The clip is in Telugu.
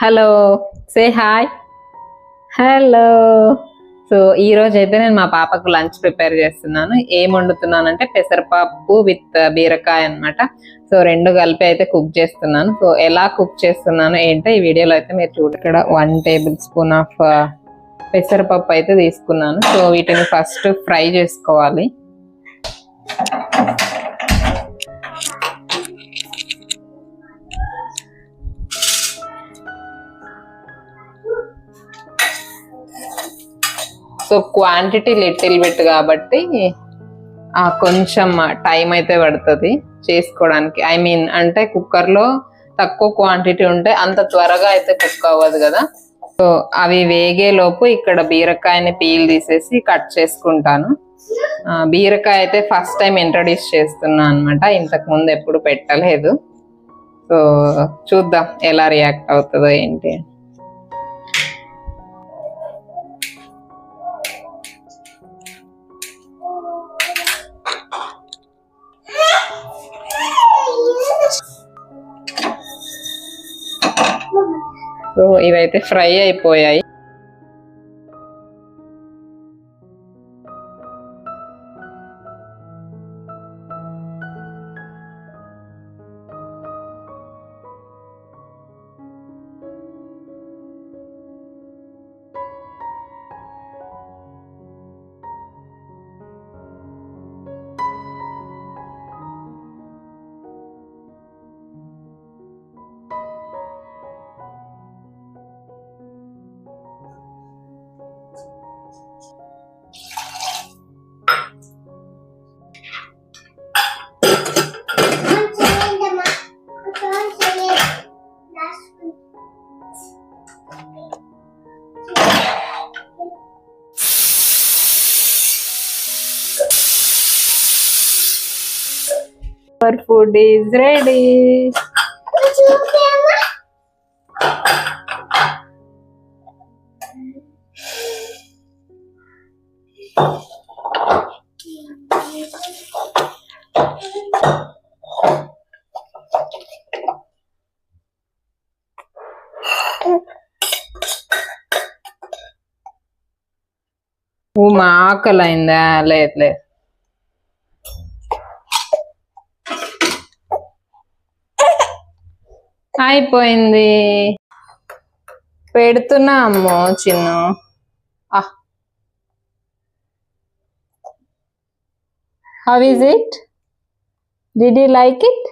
Hello, say hi. Hello. So ఈ రోజు అయితే నేను మా పాపకు లంచ్ ప్రిపేర్ చేస్తున్నాను. ఏం వండుతున్నానంటే పెసరపప్పు విత్ బీరకాయ అనమాట. సో రెండు కలిపి అయితే కుక్ చేస్తున్నాను. సో ఎలా కుక్ చేస్తున్నాను ఏంటో ఈ వీడియోలో అయితే మీరు చూడండి. ఇక్కడ 1 టేబుల్ స్పూన్ ఆఫ్ పెసరపప్పు అయితే తీసుకున్నాను. సో వీటిని ఫస్ట్ ఫ్రై చేసుకోవాలి. సో క్వాంటిటీ లిటిల్ బిట్ కాబట్టి కొంచెం టైం అయితే పడుతుంది చేసుకోవడానికి. ఐ మీన్ అంటే కుక్కర్లో తక్కువ క్వాంటిటీ ఉంటే అంత త్వరగా అయితే కుక్ అవ్వదు కదా. సో అవి వేగే లోపు ఇక్కడ బీరకాయని పీల్ తీసేసి కట్ చేసుకుంటాను. బీరకాయ అయితే ఫస్ట్ టైం ఇంట్రడ్యూస్ చేస్తున్నా అనమాట, ఇంతకు ముందు ఎప్పుడు పెట్టలేదు. సో చూద్దాం ఎలా రియాక్ట్ అవుతుందో ఏంటి. సో ఇవైతే ఫ్రై అయిపోయాయి. Our food is ready. మా ఆకలి అయిందా? లేదు అయిపోయింది. పెడుతున్నా అమ్మో Chinnu. How is it? Did you like it?